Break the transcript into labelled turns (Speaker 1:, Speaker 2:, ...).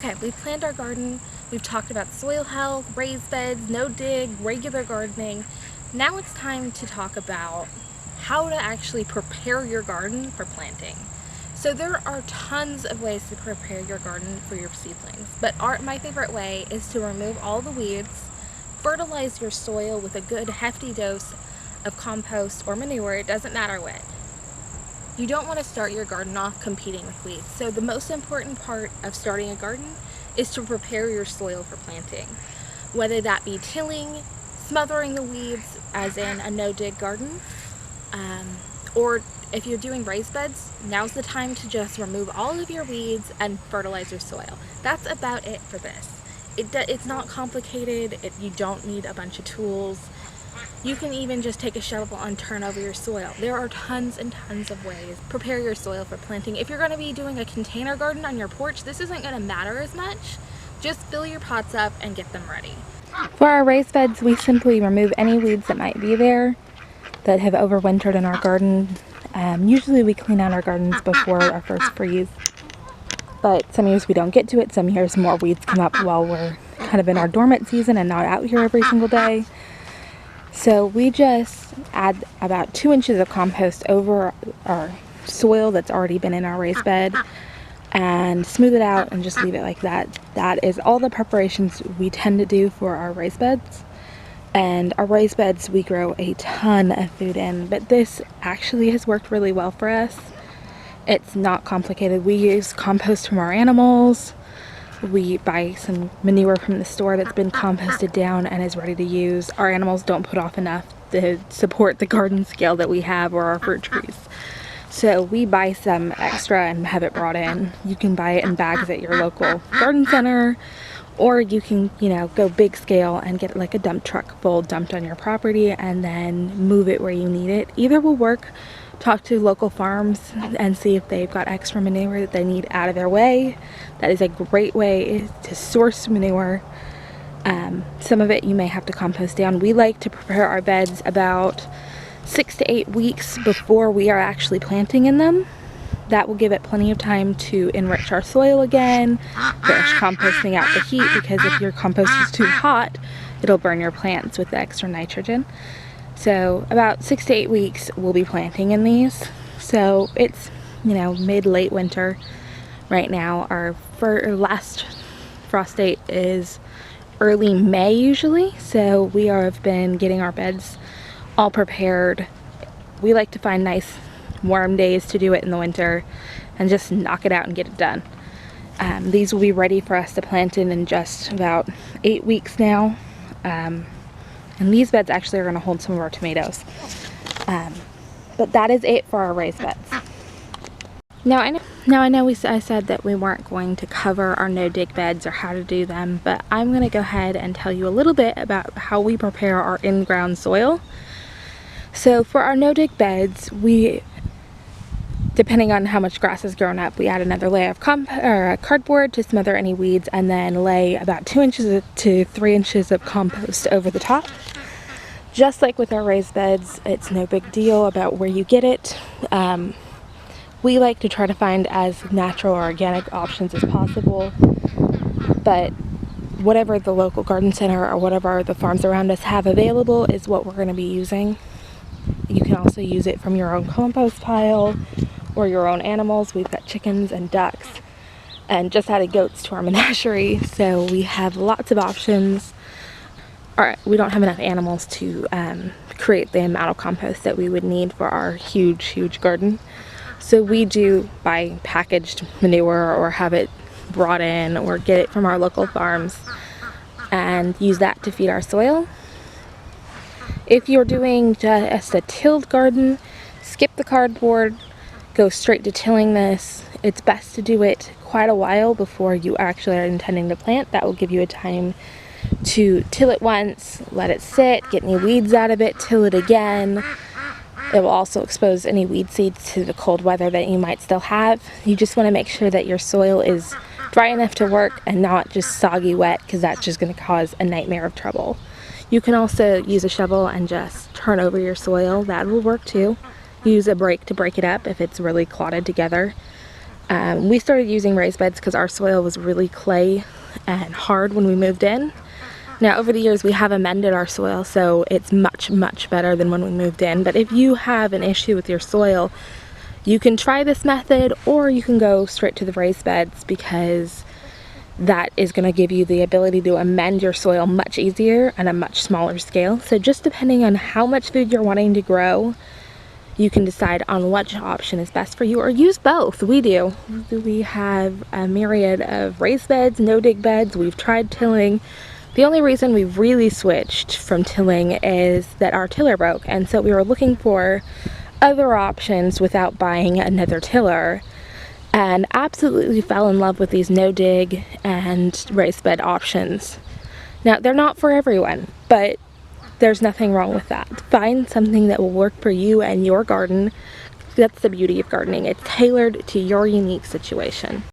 Speaker 1: Okay, we've planned our garden, we've talked about soil health, raised beds, no dig, regular gardening. Now it's time to talk about how to actually prepare your garden for planting. So there are tons of ways to prepare your garden for your seedlings, but my favorite way is to remove all the weeds, fertilize your soil with a good hefty dose of compost or manure, it doesn't matter what. You don't want to start your garden off competing with weeds. So the most important part of starting a garden is to prepare your soil for planting. Whether that be tilling, smothering the weeds, as in a no-dig garden, or if you're doing raised beds, now's the time to just remove all of your weeds and fertilize your soil. That's about it for this. It's not complicated. You don't need a bunch of tools. You can even just take a shovel and turn over your soil. There are tons and tons of ways. Prepare your soil for planting. If you're going to be doing a container garden on your porch, this isn't going to matter as much. Just fill your pots up and get them ready.
Speaker 2: For our raised beds, we simply remove any weeds that might be there that have overwintered in our garden. Usually we clean out our gardens before our first freeze, but some years we don't get to it. Some years more weeds come up while we're kind of in our dormant season and not out here every single day. So we just add about 2 inches of compost over our soil that's already been in our raised bed and smooth it out and just leave it like that. That is all the preparations we tend to do for our raised beds. And our raised beds we grow a ton of food in, but this actually has worked really well for us. It's not complicated. We use compost from our animals. We buy some manure from the store that's been composted down and is ready to use. Our animals don't put off enough to support the garden scale that we have or our fruit trees. So we buy some extra and have it brought in. You can buy it in bags at your local garden center, or you can, go big scale and get like a dump truck full dumped on your property and then move it where you need it. Either will work. Talk to local farms and see if they've got extra manure that they need out of their way. That is a great way to source manure. Some of it you may have to compost down. We like to prepare our beds about 6 to 8 weeks before we are actually planting in them. That will give it plenty of time to enrich our soil again, finish composting out the heat, because if your compost is too hot, it'll burn your plants with the extra nitrogen. So about 6 to 8 weeks we'll be planting in these. So it's, mid-late winter right now. Our last frost date is early May usually. So we have been getting our beds all prepared. We like to find nice warm days to do it in the winter and just knock it out and get it done. These will be ready for us to plant in just about 8 weeks now. And these beds actually are going to hold some of our tomatoes. But that is it for our raised beds. Now I know I said that we weren't going to cover our no-dig beds or how to do them, but I'm going to go ahead and tell you a little bit about how we prepare our in-ground soil. So for our no-dig beds, depending on how much grass has grown up, we add another layer of cardboard to smother any weeds, and then lay about 2 inches to 3 inches of compost over the top. Just like with our raised beds, it's no big deal about where you get it. We like to try to find as natural or organic options as possible, but whatever the local garden center or whatever the farms around us have available is what we're going to be using. You can also use it from your own compost pile or your own animals. We've got chickens and ducks and just added goats to our menagerie, so we have lots of options. We don't have enough animals to create the amount of compost that we would need for our huge garden. So we do buy packaged manure or have it brought in or get it from our local farms and use that to feed our soil. If you're doing just a tilled garden, skip the cardboard, go straight to tilling this. It's best to do it quite a while before you actually are intending to plant. That will give you a time to till it once, let it sit, get any weeds out of it, till it again. It will also expose any weed seeds to the cold weather that you might still have. You just want to make sure that your soil is dry enough to work and not just soggy wet, because that's just going to cause a nightmare of trouble. You can also use a shovel and just turn over your soil. That will work too. Use a brake to break it up if it's really clotted together. We started using raised beds because our soil was really clay and hard when we moved in. Now over the years we have amended our soil, so it's much better than when we moved in. But if you have an issue with your soil, you can try this method, or you can go straight to the raised beds, because that is going to give you the ability to amend your soil much easier on a much smaller scale. So just depending on how much food you're wanting to grow, you can decide on which option is best for you, or use both. We do. We have a myriad of raised beds, no dig beds. We've tried tilling. The only reason we really switched from tilling is that our tiller broke, and so we were looking for other options without buying another tiller, and absolutely fell in love with these no dig and raised bed options. Now they're not for everyone, but there's nothing wrong with that. Find something that will work for you and your garden. That's the beauty of gardening. It's tailored to your unique situation.